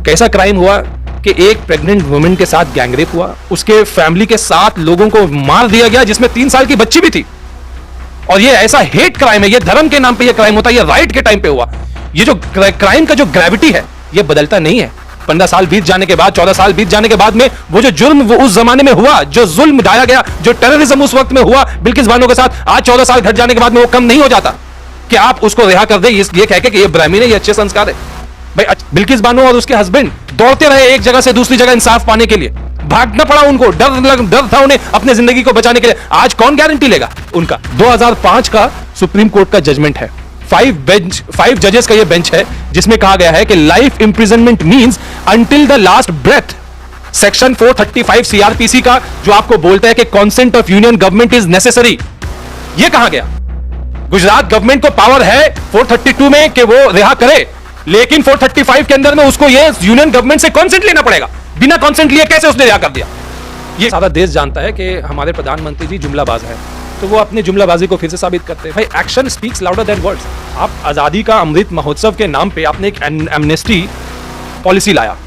कैसा क्राइम हुआ कि एक प्रेग्नेंट वुमेन के साथ गैंगरेप हुआ, उसके फैमिली के 7 लोगों को मार दिया गया जिसमें 3 साल की बच्ची भी थी। और ये ऐसा हेट क्राइम है, ये धर्म के नाम पे ये क्राइम होता है, ये राइट के टाइम पे हुआ। ये जो क्राइम का जो ग्रेविटी है ये बदलता नहीं है। 15 साल बीत जाने के बाद, 14 साल बीत जाने के बाद में वो जो जुर्म वो उस जमाने में हुआ, जो जुल्म ढाया गया, जो टेररिज्म उस वक्त में हुआ बिल्किस बानो के साथ, आज 14 साल घट जाने के बाद में वो कम नहीं हो जाता कि आप उसको रिहा कर दे ये कह के कि ये ब्राह्मण है, ये अच्छे संस्कार है। भाई बिल्किस बानो और उसके हस्बैंड दौड़ते रहे एक जगह से दूसरी जगह इंसाफ पाने के लिए, भागना पड़ा उनको, डर था उन्हें अपने जिंदगी को बचाने के लिए। आज कौन गारंटी लेगा उनका? 2005 का सुप्रीम कोर्ट का जजमेंट है, 5 जजेस का यह बेंच है, जिसमें कहा गया है कि life imprisonment means until the last breath. Section 435 CrPC का जो आपको बोलता है कि consent of union government is necessary, यह कहा गया। गुजरात गवर्नमेंट को पावर है 432 में कि वो रिहा करे, लेकिन 435 के अंदर में उसको ये यूनियन गवर्नमेंट से कंसेंट लेना पड़ेगा। बिना कंसेंट लिए कैसे उसने रिहा कर दिया? ये सारा देश जानता है कि हमारे प्रधानमंत्री जी जुमलाबाज है, तो वो अपनी जुमलाबाजी को फिर से साबित करते हैं। भाई action speaks louder than words. आप आजादी का अमृत महोत्सव के नाम पे आपने एक एमनेस्टी पॉलिसी लाया।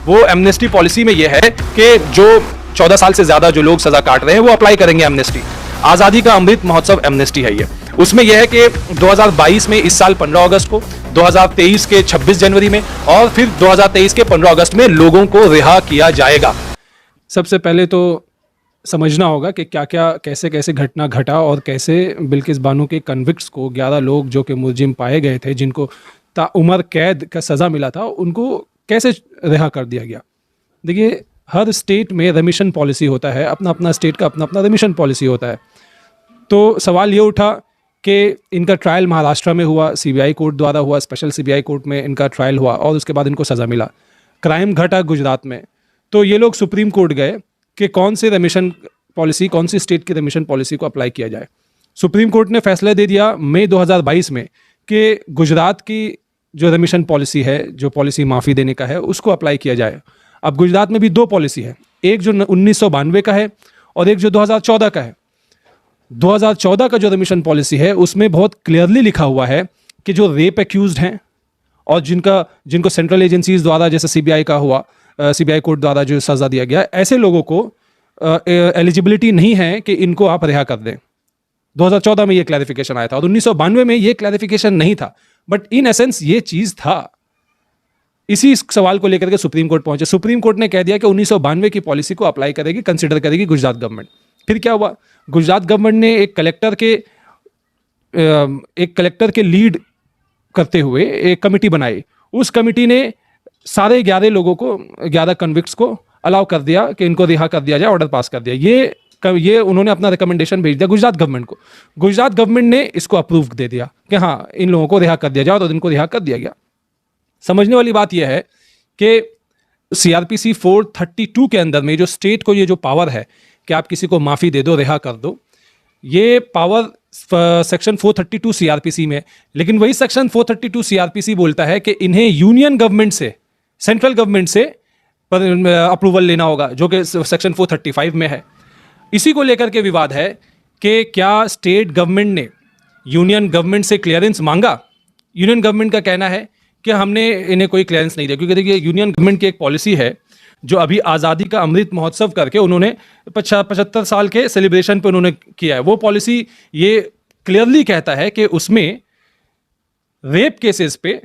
वो एमनेस्टी पॉलिसी में यह है कि जो 14 साल से ज्यादा जो लोग सजा काट रहे हैं वो अप्लाई करेंगे एमनेस्टी। आजादी का अमृत महोत्सव एमनेस्टी है ये। उसमें यह है कि 2022 में इस साल 15 अगस्त को, 2023 के 26 जनवरी में और फिर 2023 के 15 अगस्त में लोगों को रिहा किया जाएगा। सबसे पहले तो समझना होगा कि क्या क्या कैसे कैसे घटना घटा और कैसे बिल्किस बानो के कन्विक्ट्स को 11 लोग जो कि मुलजिम पाए गए थे, जिनको ताउम्र कैद का सज़ा मिला था, उनको कैसे रिहा कर दिया गया। देखिए, हर स्टेट में रेमिशन पॉलिसी होता है, अपना अपना स्टेट का अपना अपना रेमिशन पॉलिसी होता है। तो सवाल ये उठा कि इनका ट्रायल महाराष्ट्र में हुआ, सीबीआई कोर्ट द्वारा हुआ, स्पेशल सीबीआई कोर्ट में इनका ट्रायल हुआ और उसके बाद इनको सज़ा मिला। क्राइम घटा गुजरात में, तो ये लोग सुप्रीम कोर्ट गए कि कौन से रेमिशन पॉलिसी, कौन सी स्टेट की रेमिशन पॉलिसी को अप्लाई किया जाए। सुप्रीम कोर्ट ने फैसला दे दिया मई 2022 में कि गुजरात की जो रेमिशन पॉलिसी है, जो पॉलिसी माफ़ी देने का है, उसको अप्लाई किया जाए। अब गुजरात में भी 2 पॉलिसी है, एक जो 1992 का है और एक जो 2014 का है। 2014 का जो रेमिशन पॉलिसी है उसमें बहुत क्लियरली लिखा हुआ है कि जो रेप एक्यूज्ड हैं और जिनको सेंट्रल एजेंसीज द्वारा, जैसे सीबीआई का हुआ, सीबीआई कोर्ट द्वारा जो सज़ा दिया गया, ऐसे लोगों को एलिजिबिलिटी नहीं है कि इनको आप रिहा कर दें। 2014 में ये क्लैरिफिकेशन आया था और 1992 में ये क्लैरिफिकेशन नहीं था, बट इन एसेंस ये चीज़ था। इसी सवाल को लेकर के सुप्रीम कोर्ट पहुंचे। सुप्रीम कोर्ट ने कह दिया कि 1992 की पॉलिसी को अप्लाई करेगी, कंसिडर करेगी गुजरात गवर्नमेंट। फिर क्या हुआ? गुजरात गवर्नमेंट ने एक कलेक्टर के लीड करते हुए एक कमेटी बनाई। उस कमेटी ने सारे 11 लोगों को, 11 कन्विक्ट्स को अलाउ कर दिया कि इनको रिहा कर दिया जाए, ऑर्डर पास कर दिया। ये उन्होंने अपना रिकमेंडेशन भेज दिया गुजरात गवर्नमेंट को। गुजरात गवर्नमेंट ने इसको अप्रूव दे दिया कि हाँ, इन लोगों को रिहा कर दिया जाए, और इनको रिहा कर दिया गया। समझने वाली बात यह है कि सीआरपीसी 432 के अंदर में जो स्टेट को ये जो पावर है कि आप किसी को माफ़ी दे दो, रिहा कर दो, ये पावर सेक्शन 432 सीआरपीसी में। लेकिन वही सेक्शन 432 सीआरपीसी बोलता है कि इन्हें यूनियन गवर्नमेंट से, सेंट्रल गवर्नमेंट से अप्रूवल लेना होगा, जो कि सेक्शन 435 में है। इसी को लेकर के विवाद है कि क्या स्टेट गवर्नमेंट ने यूनियन गवर्नमेंट से क्लियरेंस मांगा। यूनियन गवर्नमेंट का कहना है कि हमने इन्हें कोई क्लियरेंस नहीं दिया, क्योंकि देखिए यूनियन गवर्नमेंट की एक पॉलिसी है जो अभी आज़ादी का अमृत महोत्सव करके उन्होंने 75 साल के सेलिब्रेशन पे उन्होंने किया है। वो पॉलिसी ये क्लियरली कहता है कि उसमें रेप केसेस पे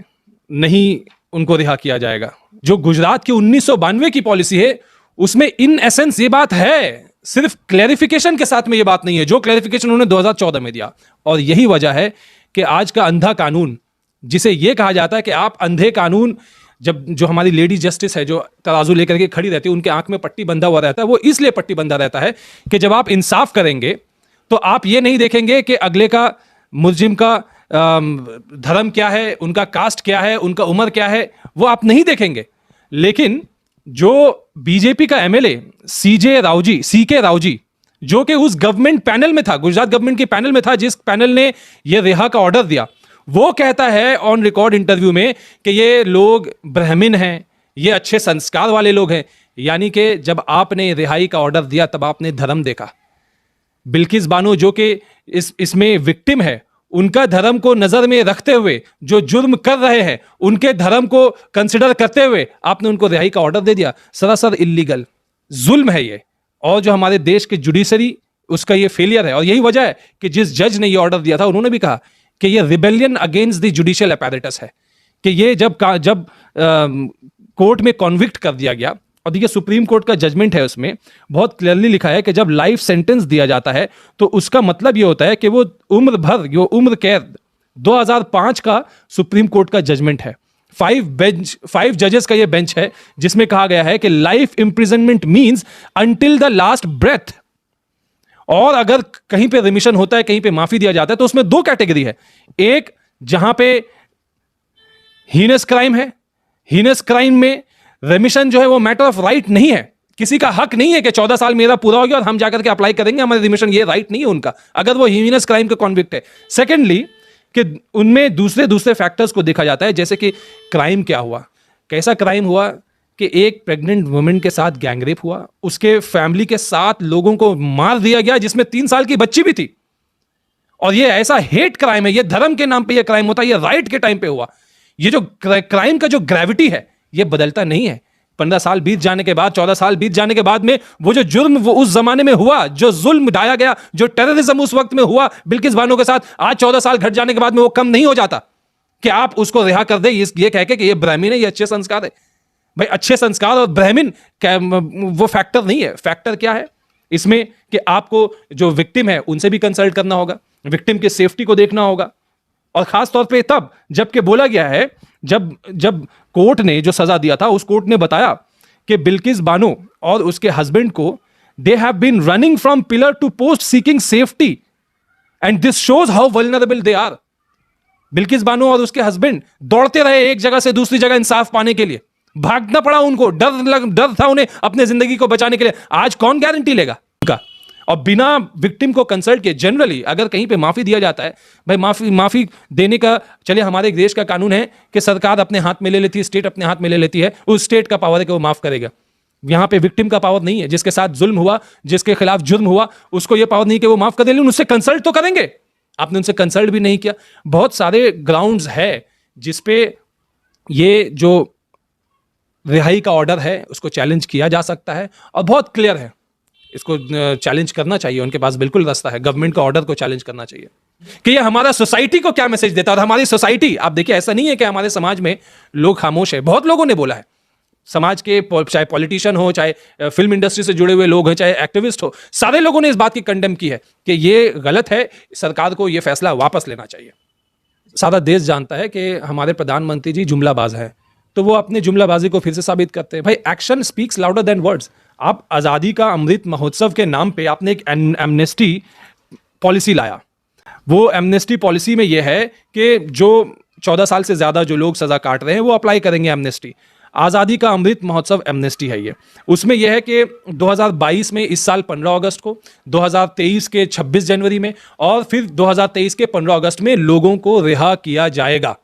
नहीं उनको रिहा किया जाएगा। जो गुजरात की 1992 की पॉलिसी है उसमें इन एसेंस ये बात है, सिर्फ क्लैरिफिकेशन के साथ में ये बात नहीं है, जो क्लैरिफिकेशन उन्होंने 2014 में दिया। और यही वजह है कि आज का अंधा कानून, जिसे ये कहा जाता है कि आप अंधे कानून, जब जो हमारी लेडी जस्टिस है जो तराजू लेकर के खड़ी रहती है, उनके आंख में पट्टी बंधा हुआ रहता है। वो इसलिए पट्टी बंधा रहता है कि जब आप इंसाफ करेंगे तो आप ये नहीं देखेंगे कि अगले का, मुलजिम का धर्म क्या है, उनका कास्ट क्या है, उनका उम्र क्या है, वो आप नहीं देखेंगे। लेकिन जो बीजेपी का एमएलए सीके रावजी, जो कि उस गवर्नमेंट पैनल में था, गुजरात गवर्नमेंट के पैनल में था, जिस पैनल ने यह रिहा का ऑर्डर दिया, वो कहता है ऑन रिकॉर्ड इंटरव्यू में कि ये लोग ब्राह्मण हैं, ये अच्छे संस्कार वाले लोग हैं। यानी कि जब आपने रिहाई का ऑर्डर दिया तब आपने धर्म देखा। बिल्किस बानो जो कि इसमें विक्टिम है, उनका धर्म को नजर में रखते हुए जो जुर्म कर रहे हैं उनके धर्म को कंसिडर करते हुए आपने उनको रिहाई का ऑर्डर दे दिया, सरासर इल्लीगल जुल्म है ये। और जो हमारे देश के जुडिशरी उसका ये फेलियर है, और यही वजह है कि जिस जज ने ये ऑर्डर दिया था उन्होंने भी कहा कि ये rebellion against the judicial apparatus है, कि ये जब कोर्ट में कॉन्विक्ट कर दिया गया, और देखिए सुप्रीम कोर्ट का जजमेंट है उसमें बहुत क्लियरली लिखा है कि जब लाइफ सेंटेंस दिया जाता है तो उसका मतलब ये होता है कि वो उम्र भर, जो उम्र कैद 2005 का सुप्रीम कोर्ट का जजमेंट है, 5 जजेस का ये बेंच है जिसमें कहा गया है कि life imprisonment means until the last breath. और अगर कहीं पे रिमिशन होता है, कहीं पे माफी दिया जाता है, तो उसमें 2 कैटेगरी है। एक जहां पे हीनस क्राइम है, हीनस क्राइम में रेमिशन जो है वो मैटर ऑफ राइट नहीं है, किसी का हक नहीं है कि 14 साल मेरा पूरा हो गया और हम जाकर के अप्लाई करेंगे हमारे रेमिशन, ये राइट नहीं है उनका, अगर वो हीनस क्राइम का कॉन्विक्ट है। सेकेंडली कि उनमें दूसरे फैक्टर्स को देखा जाता है, जैसे कि क्राइम क्या हुआ, कैसा क्राइम हुआ कि एक प्रेग्नेंट वुमेन के साथ गैंगरेप हुआ, उसके फैमिली के 7 लोगों को मार दिया गया जिसमें 3 साल की बच्ची भी थी। और ये ऐसा हेट क्राइम है, ये धर्म के नाम पे ये क्राइम होता है, ये राइट के टाइम पे हुआ। ये जो क्राइम का जो ग्रेविटी है ये बदलता नहीं है। 15 साल बीत जाने के बाद, 14 साल बीत जाने के बाद में वो जो जुर्म वो उस जमाने में हुआ, जो जुल्म ढाया गया, जो टेररिज्म उस वक्त में हुआ बिल्किस बानो के साथ, आज 14 साल घट जाने के बाद में वो कम नहीं हो जाता कि आप उसको रिहा कर दे ये कह के कि ये ब्राह्मण है, ये अच्छे संस्कार है। भाई अच्छे संस्कार और ब्राह्मण वो फैक्टर नहीं है। फैक्टर क्या है इसमें कि आपको जो विक्टिम है उनसे भी कंसल्ट करना होगा, विक्टिम की सेफ्टी को देखना होगा, और खास तौर पे तब जबकि बोला गया है, जब कोर्ट ने जो सजा दिया था उस कोर्ट ने बताया कि बिल्किस बानो और उसके हस्बैंड को they have been running from pillar to post seeking safety and this shows how vulnerable they are. Bilkis Bano और उसके हस्बैंड दौड़ते रहे एक जगह से दूसरी जगह इंसाफ पाने के लिए, भागना पड़ा उनको, डर था उन्हें अपने जिंदगी को बचाने के लिए। आज कौन गारंटी लेगा उनका? और बिना विक्टिम को कंसल्ट किए जनरली अगर कहीं पे माफी दिया जाता है, भाई माफी देने का, चलिए हमारे देश का कानून है कि सरकार अपने हाथ में ले लेती है, स्टेट अपने हाथ में ले लेती है, उस स्टेट का पावर है कि वो माफ करेगा। यहां पे विक्टिम का पावर नहीं है, जिसके साथ जुल्म हुआ, जिसके खिलाफ जुर्म हुआ, उसको ये पावर नहीं कि वो माफ कर दे, लेकिन उससे कंसल्ट तो करेंगे। आपने उनसे कंसल्ट भी नहीं किया। बहुत सारे ग्राउंड्स है जिसपे ये जो रिहाई का ऑर्डर है उसको चैलेंज किया जा सकता है, और बहुत क्लियर है, इसको चैलेंज करना चाहिए। उनके पास बिल्कुल रास्ता है, गवर्नमेंट का ऑर्डर को चैलेंज करना चाहिए कि ये हमारा सोसाइटी को क्या मैसेज देता है। और हमारी सोसाइटी, आप देखिए, ऐसा नहीं है कि हमारे समाज में लोग खामोश है, बहुत लोगों ने बोला है। समाज के चाहे पॉलिटिशियन हो, चाहे फिल्म इंडस्ट्री से जुड़े हुए लोग हैं, चाहे एक्टिविस्ट हो, सारे लोगों ने इस बात की कंडेम की है कि ये गलत है, सरकार को ये फैसला वापस लेना चाहिए। सारा देश जानता है कि हमारे प्रधानमंत्री जी जुमलाबाज हैं, तो वो अपनी जुमलाबाजी को फिर से साबित करते हैं। भाई action speaks louder than words. आप आज़ादी का अमृत महोत्सव के नाम पे आपने एक एमनेस्टी पॉलिसी लाया। वो एमनेस्टी पॉलिसी में यह है कि जो 14 साल से ज़्यादा जो लोग सज़ा काट रहे हैं वो अप्लाई करेंगे एमनेस्टी। आज़ादी का अमृत महोत्सव एमनेस्टी है ये। उसमें यह है कि 2022 में, इस साल 15 अगस्त को, 2023 के 26 जनवरी में, और फिर 2023 के 15 अगस्त में लोगों को रिहा किया जाएगा।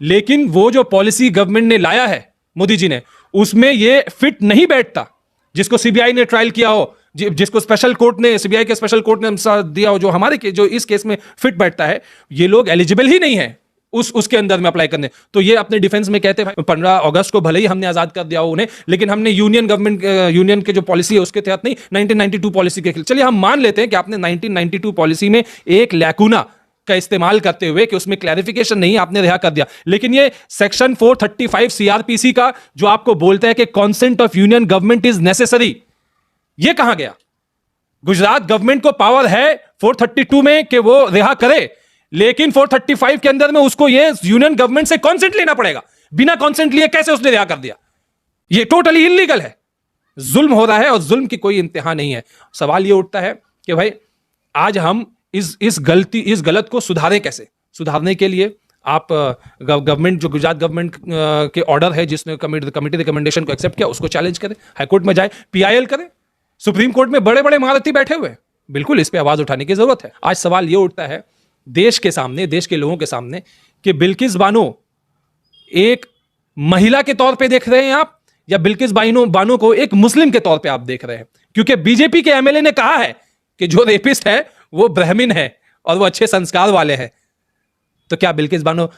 लेकिन वो जो पॉलिसी गवर्नमेंट ने लाया है, मोदी जी ने, उसमें ये फिट नहीं बैठता। जिसको सीबीआई ने ट्रायल किया हो, जिसको स्पेशल कोर्ट ने, सीबीआई के स्पेशल कोर्ट ने दिया हो, जो हमारे जो इस केस में फिट बैठता है, ये लोग एलिजिबल ही नहीं है उसके अंदर में अप्लाई करने। तो ये अपने डिफेंस में कहते हैं 15 अगस्त को भले ही हमने आजाद कर दिया हो उन्हें, लेकिन हमने यूनियन के जो पॉलिसी है उसके तहत नहीं, 1992 पॉलिसी के खिलाफ। चलिए हम मान लेते हैं कि आपने 1992 पॉलिसी में एक लैकुना का इस्तेमाल करते हुए कि उसमें क्लैरिफिकेशन नहीं, आपने रिहा कर दिया। लेकिन ये सेक्शन 435 सीआरपीसी का जो आपको बोलता है कि consent of union government is necessary, ये कहां गया? गुजरात गवर्नमेंट को पावर है 432 में कि वो रिहा करे, लेकिन 435 के अंदर में उसको ये यूनियन गवर्नमेंट से कॉन्सेंट लेना पड़ेगा। बिना कॉन्सेंट लिए कैसे उसने रिहा कर दिया? ये टोटली इलीगल है, जुल्म हो रहा है, और जुल्म की कोई इंतहा नहीं है। सवाल ये उठता है कि भाई आज हम इस गलत को सुधारें कैसे? सुधारने के लिए आप गवर्नमेंट, जो गुजरात गवर्नमेंट के ऑर्डर है जिसने कमेटी रिकमेंडेशन को एक्सेप्ट किया, उसको चैलेंज करें, हाईकोर्ट में जाए, पीआईएल करें। सुप्रीम कोर्ट में बड़े बड़े महारथी बैठे हुए, बिल्कुल इस पे आवाज उठाने की जरूरत है। आज सवाल ये उठता है देश के सामने, देश के लोगों के सामने, कि बिल्किस बानो एक महिला के तौर पे देख रहे हैं आप, या बिल्किस बानो को एक मुस्लिम के तौर पे आप देख रहे हैं? क्योंकि बीजेपी के एमएलए ने कहा है कि जो रेपिस्ट है वो ब्राह्मण है और वो अच्छे संस्कार वाले हैं। तो क्या बिल्किस बानो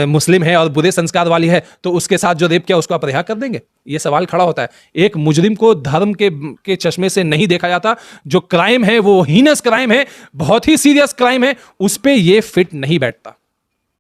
मुस्लिम है और बुरे संस्कार वाली है तो उसके साथ जो रेप किया उसको आप रिहा कर देंगे? ये सवाल खड़ा होता है। एक मुजरिम को धर्म के चश्मे से नहीं देखा जाता। जो क्राइम है वो हीनस क्राइम है, बहुत ही सीरियस क्राइम है, उस पे ये फिट नहीं बैठता।